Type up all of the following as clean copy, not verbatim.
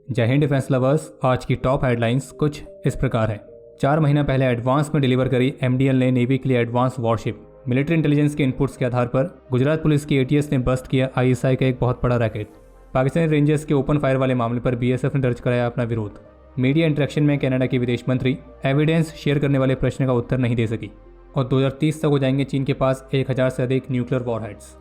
जय Hind defence lovers. आज की टॉप हेडलाइंस कुछ इस प्रकार है। 4 महीना पहले एडवांस में डिलीवर करी एमडीएल ने नेवी के लिए एडवांस वॉरशिप। मिलिट्री इंटेलिजेंस के इनपुट्स के आधार पर गुजरात पुलिस की एटीएस ने बस्ट किया आईएसआई का एक बहुत बड़ा रैकेट। पाकिस्तानी रेंजर्स के ओपन फायर वाले मामले पर बीएसएफ ने दर्ज कराया अपना विरोध। मीडिया इंटरेक्शन में कनाडा की विदेश मंत्री एविडेंस शेयर करने वाले प्रश्न का उत्तर नहीं दे सकी। और 2030 तक हो जाएंगे चीन के पास 1000 से अधिक न्यूक्लियर वॉरहेड्स।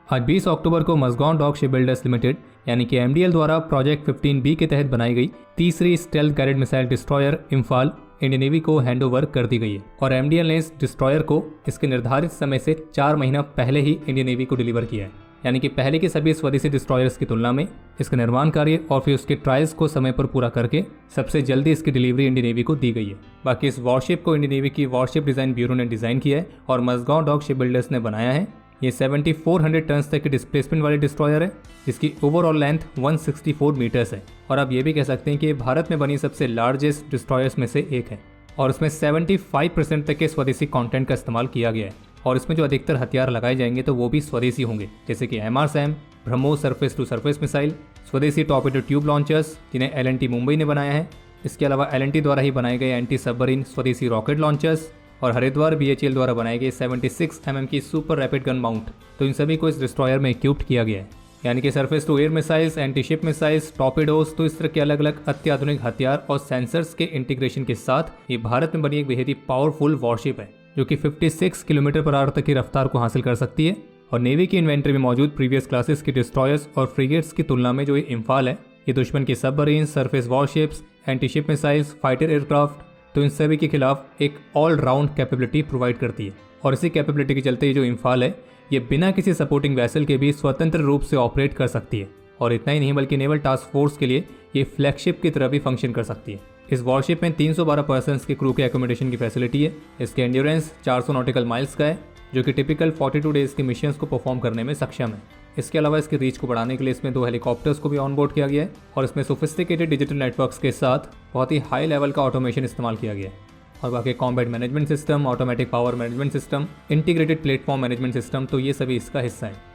आज 20 अक्टूबर को Mazagon dock ship builders limited यानी कि एमडीएल द्वारा प्रोजेक्ट 15B के तहत बनाई गई तीसरी stealth guided missile destroyer Imphal Indian navy को हैंडओवर कर दी गई है। और एमडीएल ने इस डिस्ट्रॉयर को इसके निर्धारित समय से 4 महीना पहले ही इंडियन नेवी को डिलीवर किया है। यानी कि पहले के सभी स्वदेशी डिस्ट्रॉयर्स की तुलना में इसका निर्माण कार्य और फिर उसके ट्रायल्स को समय पर पूरा करके सबसे जल्दी इसकी डिलीवरी इंडियन नेवी को दी गई है। बाकी इस वॉरशिप को इंडियन नेवी की वॉरशिप डिजाइन ब्यूरो ने डिजाइन किया है और मज़गांव डॉक शिप बिल्डर्स ने बनाया है। ये 7400 टन तक की डिस्प्लेसमेंट वाली डिस्ट्रॉयर है जिसकी ओवरऑल लेंथ 164 मीटर्स है। और आप ये भी कह सकते हैं कि भारत में बनी सबसे लार्जेस्ट डिस्ट्रॉयर्स में से एक है और इसमें 75% तक के स्वदेशी कंटेंट का इस्तेमाल किया गया है। और इसमें जो अधिकतर हथियार लगाए जाएंगे तो वो भी स्वदेशी होंगे, जैसे कि MRSAM, BrahMos surface to surface missile, स्वदेशी टॉर्पेडो ट्यूब लॉन्चर्स जिन्हें LNT मुंबई ने बनाया है। इसके अलावा LNT द्वारा ही बनाए गए एंटी सबमरीन स्वदेशी रॉकेट लॉन्चर्स और हरिद्वार BHEL द्वारा बनाए गए 76 mm की सुपर रैपिड गन माउंट। तो इन सभी को इस डिस्ट्रॉयर में इक्विप्ड किया गया है। यानी कि surface to air missiles, anti ship missiles, torpedoes, तो इस तरह के अलग अलग अत्याधुनिक हथियार और सेंसर्स के इंटीग्रेशन के साथ ये भारत में बनी एक बेहद ही पावरफुल वॉरशिप है जो कि 56 किलोमीटर पर आवर तक की रफ्तार को हासिल कर सकती है। और नेवी की इन्वेंट्री में मौजूद प्रीवियस क्लासेस के डिस्ट्रॉयर्स और फ्रिगेट्स की तुलना में जो ये इम्फाल है ये दुश्मन के submarine, surface warships, anti ship missiles, fighter aircraft, तो इन सभी के खिलाफ एक ऑल राउंड कैपेबिलिटी प्रोवाइड करती है। और इसी कैपेबिलिटी के चलते ये जो इम्फाल है ये बिना किसी सपोर्टिंग वैसल के भी स्वतंत्र रूप से ऑपरेट कर सकती है। और इतना ही नहीं बल्कि नेवल टास्क फोर्स के लिए ये फ्लैगशिप की तरह भी फंक्शन कर सकती है। इस वॉरशिप में 312 पर्सन्स के क्रू के एकोमोडेशन की फैसिलिटी है। इसके एंड्योरेंस 400 नॉटिकल माइल्स का है जो कि टिपिकल 42 डेज के मिशंस को परफॉर्म करने में सक्षम है। इसके अलावा इसकी रीच को बढ़ाने के लिए इसमें 2 हेलीकॉप्टर्स को भी ऑनबोर्ड किया गया है और इसमें सोफिस्टिकेटेड डिजिटल नेटवर्क्स के साथ बहुत ही हाई लेवल का ऑटोमेशन इस्तेमाल किया गया है। और बाकी combat management system, automatic power management system, integrated platform management system, तो ये सभी इसका हिस्सा है।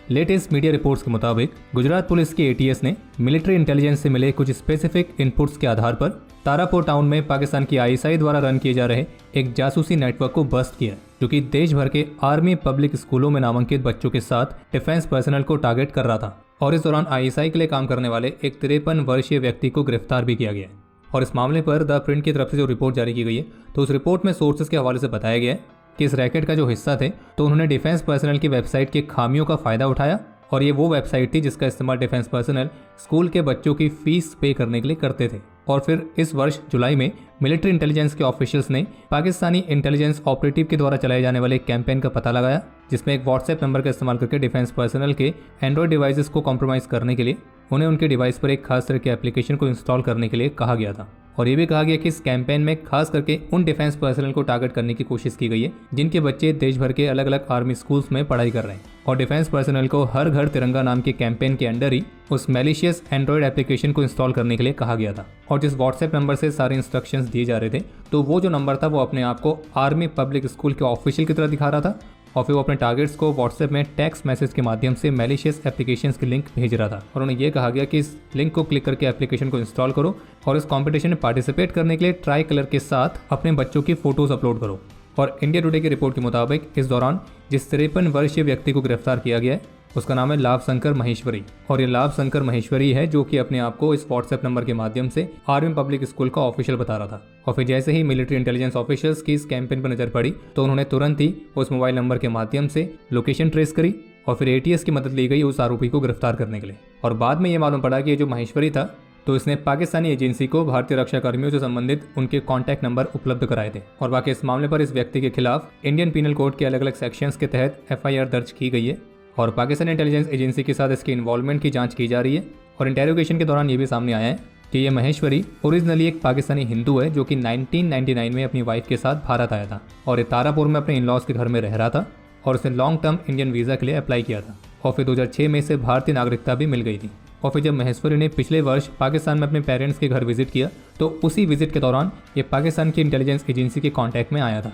लेटेस्ट मीडिया रिपोर्ट्स के मुताबिक गुजरात पुलिस की एटीएस ने मिलिट्री इंटेलिजेंस से मिले कुछ स्पेसिफिक इनपुट्स के आधार पर तारापुर टाउन में पाकिस्तान की आईएसआई द्वारा रन किए जा रहे एक जासूसी नेटवर्क को बस्ट किया जो कि देश भर के आर्मी पब्लिक स्कूलों में नामांकित बच्चों के साथ डिफेंस पर्सनल को टारगेट कर रहा था। और इस दौरान आईएसआई के लिए काम करने वाले एक 53 वर्षीय व्यक्ति को गिरफ्तार भी किया गया। और इस मामले पर द प्रिंट की तरफ से जो रिपोर्ट जारी की गई है तो उस रिपोर्ट में सोर्सेज के हवाले से बताया गया है कि इस रैकेट का जो हिस्सा थे तो उन्होंने डिफेंस पर्सनल की वेबसाइट की खामियों का फायदा उठाया। और ये वो वेबसाइट थी जिसका इस्तेमाल डिफेंस पर्सनल स्कूल के बच्चों की फीस पे करने के लिए करते थे। और फिर इस वर्ष जुलाई में मिलिट्री इंटेलिजेंस के ऑफिशियल्स ने पाकिस्तानी इंटेलिजेंस ऑपरेटिव के द्वारा चलाए जाने वाले एक कैंपेन का पता लगाया जिसमें एक व्हाट्सएप नंबर का इस्तेमाल करके डिफेंस पर्सनल के एंड्रॉयड डिवाइसेस को कॉम्प्रोमाइज़ करने के लिए उन्हें उनके डिवाइस पर एक खास तरह के एप्लीकेशन को इंस्टॉल करने के लिए कहा गया था। और ये भी कहा गया कि इस कैंपेन में खास करके उन डिफेंस पर्सनल को टारगेट करने की कोशिश की गई है जिनके बच्चे देश भर के अलग अलग आर्मी स्कूल्स में पढ़ाई कर रहे हैं। और डिफेंस पर्सनल को हर घर तिरंगा नाम के कैंपेन के अंडर ही उस मैलिशियस एंड्रॉयड एप्लीकेशन को इंस्टॉल करने के लिए कहा गया था। और जिस व्हाट्सएप नंबर से सारे इंस्ट्रक्शंस दिए जा रहे थे तो वो जो नंबर था वो अपने आप को आर्मी पब्लिक स्कूल के ऑफिशियल की तरह दिखा रहा था और फिर वो अपने टारगेट्स को व्हाट्सएप में टेक्स्ट मैसेज के माध्यम से मैलिशियस एप्लीकेशंस की लिंक भेज रहा था। और उन्हें यह कहा गया कि इस लिंक को क्लिक करके एप्लीकेशन को इंस्टॉल करो और इस कंपटीशन में पार्टिसिपेट करने के लिए ट्राई कलर के साथ अपने बच्चों की फोटोज अपलोड करो। और इंडिया टुडे की रिपोर्ट के मुताबिक इस दौरान जिस 53 वर्षीय व्यक्ति को गिरफ्तार किया गया है उसका नाम है लाभ शंकर महेश्वरी। और ये लाभ शंकर महेश्वरी है जो कि अपने आप को इस व्हाट्सएप नंबर के माध्यम से आर्मी पब्लिक स्कूल का ऑफिशियल बता रहा था। और फिर जैसे ही मिलिट्री इंटेलिजेंस ऑफिशियल्स की इस कैंपेन पर नजर पड़ी तो उन्होंने तुरंत ही उस मोबाइल नंबर के माध्यम से लोकेशन ट्रेस करी और फिर एटीएस की मदद ली गई उस आरोपी को गिरफ्तार करने के लिए। और बाद में ये मालूम पड़ा कि ये जो महेश्वरी था तो इसने पाकिस्तानी एजेंसी को भारतीय रक्षा कर्मियों से संबंधित उनके कॉन्टैक्ट नंबर उपलब्ध कराए थे। और बाकी इस मामले पर इस व्यक्ति के खिलाफ इंडियन पीनल कोड के अलग अलग सेक्शंस के तहत एफआईआर दर्ज की गई है और पाकिस्तानी इंटेलिजेंस एजेंसी के साथ इसके इन्वॉल्वमेंट की जांच की जा रही है। और इंटेरोगेशन के दौरान ये भी सामने आया है कि ये महेश्वरी ओरिजिनली एक पाकिस्तानी हिंदू है जो कि 1999 में अपनी वाइफ के साथ भारत आया था और ये तारापुर में अपने इन-लॉज के घर में रह रहा था और उसने लॉन्ग टर्म इंडियन वीज़ा के लिए अप्लाई किया था और फिर 2006 में इसे भारतीय नागरिकता भी मिल गई थी। और फिर जब महेश्वरी ने पिछले वर्ष पाकिस्तान में अपने पेरेंट्स के घर विजिट किया तो उसी विजिट के दौरान ये पाकिस्तान की इंटेलिजेंस एजेंसी के कांटेक्ट में आया था।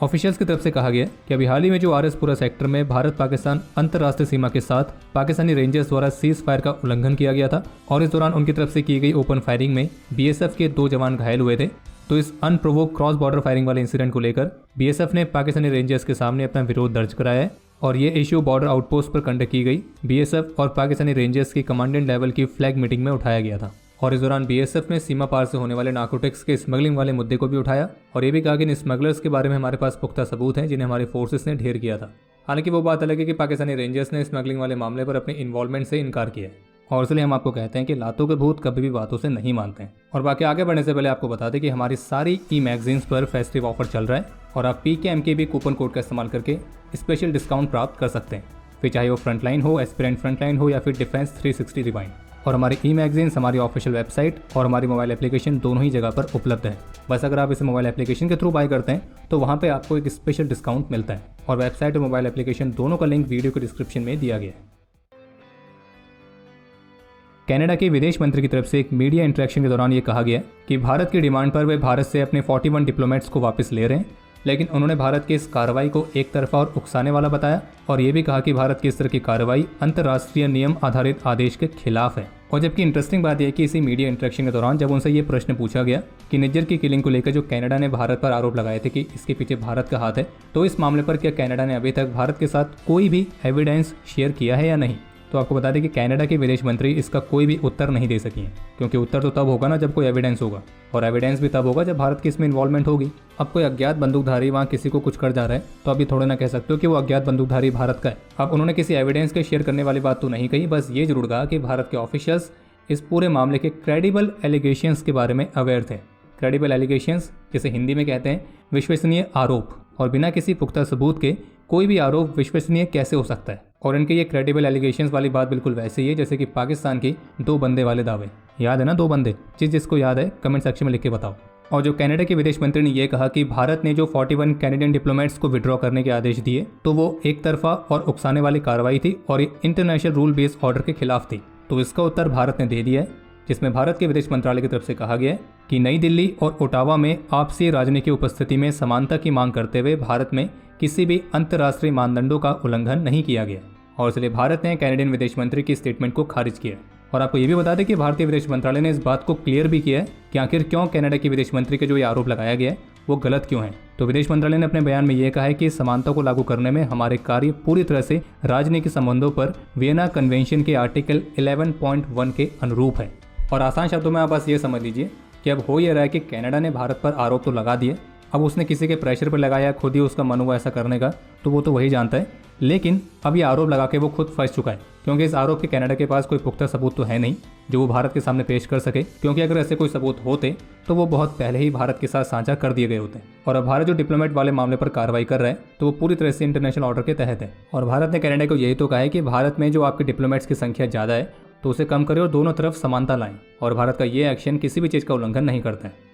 ऑफिशियल्स की तरफ से कहा गया कि अभी हाल ही में जो आरएसपुरा सेक्टर में भारत पाकिस्तान अंतर्राष्ट्रीय सीमा के साथ पाकिस्तानी रेंजर्स द्वारा सीज फायर का उल्लंघन किया गया था और इस दौरान उनकी तरफ से की गई ओपन फायरिंग में बीएसएफ के 2 जवान घायल हुए थे। तो इस अनप्रोवोक क्रॉस बॉर्डर फायरिंग वाले इंसिडेंट को लेकर बीएसएफ ने पाकिस्तानी रेंजर्स के सामने अपना विरोध दर्ज कराया है और ये इश्यू बॉर्डर आउटपोस्ट पर कंडक्ट की गई बीएसएफ और पाकिस्तानी रेंजर्स की कमांडेंट लेवल की फ्लैग मीटिंग में उठाया गया था। और इस दौरान बीएसएफ ने सीमा पार से होने वाले नार्कोटिक्स के स्मगलिंग वाले मुद्दे को भी उठाया और ये भी कहा कि इन स्मगलर्स के बारे में हमारे पास पुख्ता सबूत हैं जिन्हें हमारे फोर्सेस ने ढेर किया था। हालांकि वो बात अलग है कि पाकिस्तानी रेंजर्स ने स्मगलिंग वाले मामले पर अपने इन्वॉल्वमेंट से इनकार किया है और इसलिए हम आपको कहते हैं कि लातों के भूत कभी भी बातों से नहीं मानते हैं। और बाकी आगे बढ़ने से पहले आपको बता दें कि हमारी सारी ई मैगजीन्स पर फेस्टिव ऑफर चल रहा है और आप PKMKB कूपन कोड का इस्तेमाल करके स्पेशल डिस्काउंट प्राप्त कर सकते हैं, फिर चाहे वो फ्रंटलाइन हो, एस्पिरेंट फ्रंटलाइन हो या फिर डिफेंस 360 रिवाइंड। और हमारी ई मैगजीन्स हमारी ऑफिशियल वेबसाइट और हमारी मोबाइल एप्लीकेशन दोनों ही जगह पर उपलब्ध है। बस अगर आप इसे मोबाइल एप्लीकेशन के थ्रू बाय करते हैं तो वहाँ पे आपको एक स्पेशल डिस्काउंट मिलता है और वेबसाइट और मोबाइल एप्लीकेशन दोनों का लिंक वीडियो के डिस्क्रिप्शन में दिया गया है। कनाडा के विदेश मंत्री की तरफ से एक मीडिया इंटरेक्शन के दौरान ये कहा गया कि भारत की डिमांड पर वे भारत से अपने 41 डिप्लोमेट्स को वापस ले रहे हैं, लेकिन उन्होंने भारत की इस कार्रवाई को एक तरफा और उकसाने वाला बताया और ये भी कहा कि भारत की इस तरह की कार्रवाई अंतर्राष्ट्रीय नियम आधारित आदेश के खिलाफ है। और जबकि इंटरेस्टिंग बात यह है कि इसी मीडिया इंटरेक्शन के दौरान जब उनसे ये प्रश्न पूछा गया कि निज्जर की किलिंग को लेकर जो कनाडा ने भारत पर आरोप लगाए थे कि इसके पीछे भारत का हाथ है, तो इस मामले पर क्या कनाडा ने अभी तक भारत के साथ कोई भी एविडेंस शेयर किया है या नहीं, तो आपको बता दें कि कनाडा के विदेश मंत्री इसका कोई भी उत्तर नहीं दे सकी हैं, क्योंकि उत्तर तो तब होगा ना जब कोई एविडेंस होगा और एविडेंस भी तब होगा जब भारत की इसमें इन्वॉल्वमेंट होगी। अब कोई अज्ञात बंदूकधारी वहाँ किसी को कुछ कर जा रहा है तो अभी थोड़े ना कह सकते हो कि वो अज्ञात बंदूकधारी भारत का है। अब उन्होंने किसी एविडेंस के शेयर करने वाली बात तो नहीं कही, बस ये जरूर कहा कि भारत के ऑफिशियल्स इस पूरे मामले के क्रेडिबल एलिगेशंस के बारे में अवेयर थे। क्रेडिबल एलिगेशंस जिसे हिंदी में कहते हैं विश्वसनीय आरोप, और बिना किसी पुख्ता सबूत के कोई भी आरोप विश्वसनीय कैसे हो सकता है। और इनके ये क्रेडिबल एलिगेशंस वाली बात बिल्कुल वैसे ही है जैसे कि पाकिस्तान की 2 बंदे वाले दावे। याद है ना 2 बंदे? जिसको याद है कमेंट सेक्शन में लिख के बताओ। और जो कनाडा के विदेश मंत्री ने यह कहा कि भारत ने जो 41 कैनेडियन डिप्लोमेट्स को विड्रॉ करने के आदेश दिए तो वो एक तरफा और उकसाने वाली कार्रवाई थी और ये इंटरनेशनल रूल बेस्ड ऑर्डर के खिलाफ थी। तो इसका उत्तर भारत ने दे दिया है, जिसमें भारत के विदेश मंत्रालय की तरफ से कहा गया है कि नई दिल्ली और ओटावा में आपसी राजनीतिक उपस्थिति में समानता की मांग करते हुए भारत में किसी भी अंतर्राष्ट्रीय मानदंडों का उल्लंघन नहीं किया गया और इसलिए भारत ने कैनेडियन विदेश मंत्री की स्टेटमेंट को खारिज किया। और आपको ये भी बता दें कि भारतीय विदेश मंत्रालय ने इस बात को क्लियर भी किया है कि आखिर क्यों कनाडा के विदेश मंत्री के जो ये आरोप लगाया गया है वो गलत क्यों है। तो विदेश मंत्रालय ने अपने बयान में ये कहा है कि समानता को लागू करने में हमारे कार्य पूरी तरह से राजनीतिक संबंधों पर वियना कन्वेंशन के आर्टिकल 11.1 के अनुरूप है। और आसान शब्दों में आप बस ये समझ लीजिए कि अब हो ये रहा है कि कनाडा ने भारत पर आरोप तो लगा दिए, अब उसने किसी के प्रेशर पर लगाया, खुद ही उसका मन हुआ ऐसा करने का, तो वो तो वही जानता है, लेकिन अब ये आरोप लगा के वो खुद फंस चुका है क्योंकि इस आरोप के कनाडा के पास कोई पुख्ता सबूत तो है नहीं जो वो भारत के सामने पेश कर सके, क्योंकि अगर ऐसे कोई सबूत होते तो वो बहुत पहले ही भारत के साथ साझा कर दिए गए होते। और अब भारत जो डिप्लोमेट वाले मामले पर कार्रवाई कर रहा है तो वो पूरी तरह से इंटरनेशनल ऑर्डर के तहत है। और भारत ने कनाडा को यही तो कहा है कि भारत में जो आपके डिप्लोमेट्स की संख्या ज़्यादा है तो उसे कम करें और दोनों तरफ समानता लाएं, और भारत का ये एक्शन किसी भी चीज़ का उल्लंघन नहीं करता है।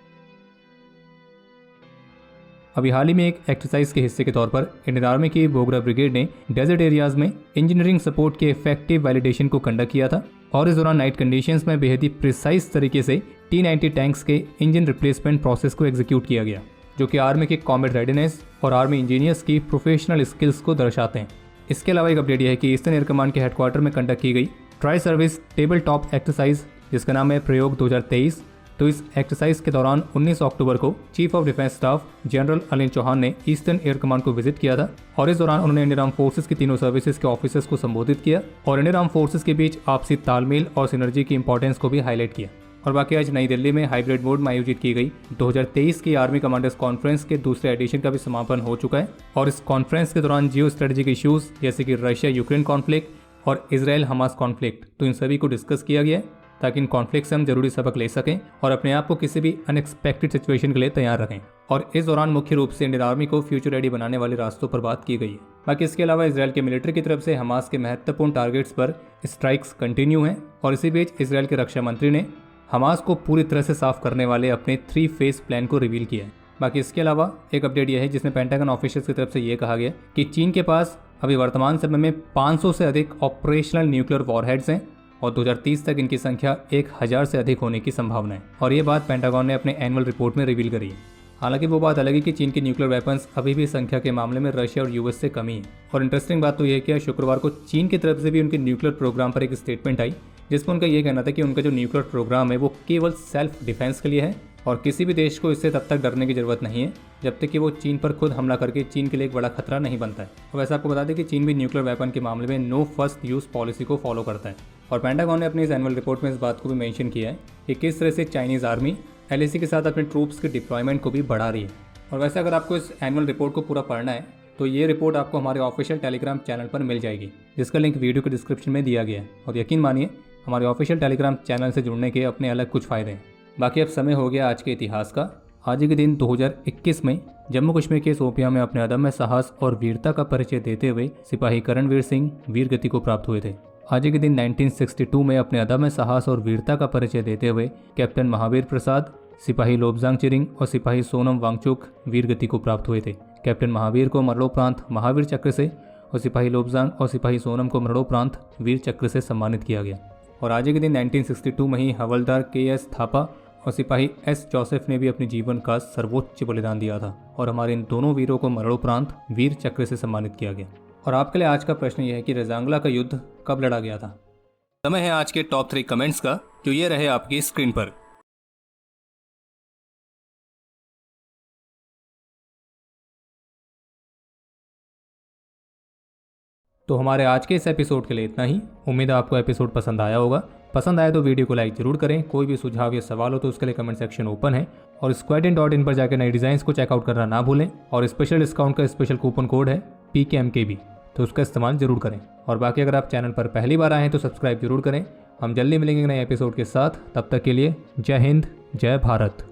अभी हाल ही में एक एक्सरसाइज के हिस्से के तौर पर इंडियन आर्मी की बोगरा ब्रिगेड ने डेजर्ट एरियाज में इंजीनियरिंग सपोर्ट के इफेक्टिव वैलिडेशन को कंडक्ट किया था और इस दौरान नाइट कंडीशंस में बेहद ही प्रिसाइज तरीके से T-90 टैंक्स के इंजन रिप्लेसमेंट प्रोसेस को एग्जीक्यूट किया गया, जो कि आर्मी के कॉम्बैट रेडीनेस और आर्मी इंजीनियर्स की प्रोफेशनल स्किल्स को दर्शाते हैं। इसके अलावा एक अपडेट यह है कि ईस्टर्न एयर कमांड के हेडक्वार्टर में कंडक्ट की गई tri service table top exercise जिसका नाम है प्रयोग 2023। तो इस एक्सरसाइज के दौरान 19 अक्टूबर को chief of defence staff general Anil Chauhan ने ईस्टर्न एयर कमांड को विजिट किया था और इस दौरान उन्होंने इंडियन आर्म फोर्सेस की तीनों सर्विसेज के ऑफिसर्स को संबोधित किया और इंडियन आर्म फोर्सेस के बीच आपसी तालमेल और सिनर्जी की इंपॉर्टेंस को भी हाईलाइट किया। और बाकी आज नई दिल्ली में हाइब्रिड मोड में आयोजित की गई 2023 की आर्मी कमांडर्स कॉन्फ्रेंस के दूसरे एडिशन का भी समापन हो चुका है और इस कॉन्फ्रेंस के दौरान जियो स्ट्रेटेजिक इश्यूज जैसे कि रशिया यूक्रेन कॉन्फ्लिक्ट और इसराइल हमास कॉन्फ्लिक्ट, तो इन सभी को डिस्कस किया गया है ताकि इन कॉन्फ्लिक्ट से हम जरूरी सबक ले सकें और अपने आप को किसी भी अनएक्सपेक्टेड सिचुएशन के लिए तैयार रखें। और इस दौरान मुख्य रूप से इंडियन आर्मी को फ्यूचर रेडी बनाने वाले रास्तों पर बात की गई है। बाकी इसके अलावा इसराइल के मिलिट्री की तरफ से हमास के महत्वपूर्ण टारगेट्स पर स्ट्राइक्स कंटिन्यू हैं और इसी बीच इसराइल के रक्षा मंत्री ने हमास को पूरी तरह से साफ करने वाले अपने 3 फेज प्लान को रिवील किया है। बाकी इसके अलावा एक अपडेट यह है जिसमें पेंटागन ऑफिशियल्स की तरफ से ये कहा गया कि चीन के पास अभी वर्तमान समय में 500 से अधिक ऑपरेशनल न्यूक्लियर वॉरहेड्स हैं और 2030 तक इनकी संख्या 1000 से अधिक होने की संभावना है। और ये बात पेंटागन ने अपने एनुअल रिपोर्ट में रिवील करी है। हालांकि वो बात अलग है कि चीन के न्यूक्लियर वेपन्स अभी भी संख्या के मामले में रशिया और यूएस से कमी है। और इंटरेस्टिंग बात तो यह है कि शुक्रवार को चीन की तरफ से भी उनके न्यूक्लियर प्रोग्राम पर एक स्टेटमेंट आई, जिसमें उनका ये कहना था कि उनका जो न्यूक्लियर प्रोग्राम है वो केवल सेल्फ डिफेंस के लिए है और किसी भी देश को इससे तब तक डरने की जरूरत नहीं है जब तक कि वो चीन पर खुद हमला करके चीन के लिए एक बड़ा खतरा नहीं बनता है। और वैसे आपको बता दें कि चीन भी न्यूक्लियर वेपन के मामले में नो फर्स्ट यूज पॉलिसी को फॉलो करता है। और पेंटागन ने अपनी इस एनुअल रिपोर्ट में इस बात को भी मेंशन किया है कि किस तरह से चाइनीज़ आर्मी LAC के साथ अपने ट्रूप्स के डिप्लॉयमेंट को भी बढ़ा रही है। और वैसे अगर आपको इस एनुअल रिपोर्ट को पूरा पढ़ना है तो ये रिपोर्ट आपको हमारे ऑफिशियल टेलीग्राम चैनल पर मिल जाएगी, जिसका लिंक वीडियो के डिस्क्रिप्शन में दिया गया है। और यकीन मानिए हमारे ऑफिशियल टेलीग्राम चैनल से जुड़ने के अपने अलग कुछ फ़ायदे हैं। बाकी अब समय हो गया आज के इतिहास का। आज के दिन 2021 में जम्मू कश्मीर के शोपियां में अपने अदम्य साहस और वीरता का परिचय देते हुए सिपाही करणवीर सिंह वीर गति को प्राप्त हुए थे। आज के दिन 1962 में अपने अदम्य साहस और वीरता का परिचय देते हुए कैप्टन महावीर प्रसाद, सिपाही लोब्जांग चिरिंग और सिपाही सोनम वांगचुक वीर गति को प्राप्त हुए थे। कैप्टन महावीर को मरणोपरांत महावीर चक्र से और सिपाही लोब्जांग और सिपाही सोनम को मरणोपरांत वीर चक्र से सम्मानित किया गया। और आज के दिन 1962 में ही हवलदार KS थापा और सिपाही S जोसेफ ने भी अपने जीवन का सर्वोच्च बलिदान दिया था और हमारे इन दोनों वीरों को मरणोपरांत वीर चक्र से सम्मानित किया गया। और आपके लिए आज का प्रश्न यह है कि रजांगला का युद्ध कब लड़ा गया था। समय है आज के टॉप 3 कमेंट्स का, जो ये रहे आपकी स्क्रीन पर। तो हमारे आज के इस एपिसोड के लिए इतना ही। उम्मीद है आपको एपिसोड पसंद आया होगा। पसंद आए तो वीडियो को लाइक जरूर करें। कोई भी सुझाव या सवाल हो तो उसके लिए कमेंट सेक्शन ओपन है। और squadin.in पर जाकर नए डिज़ाइंस को चेकआउट करना ना भूलें। और स्पेशल डिस्काउंट का स्पेशल कूपन कोड है PKMKB, तो उसका इस्तेमाल जरूर करें। और बाकी अगर आप चैनल पर पहली बार आए हैं तो सब्सक्राइब जरूर करें। हम जल्दी मिलेंगे नए एपिसोड के साथ। तब तक के लिए जय हिंद, जय भारत।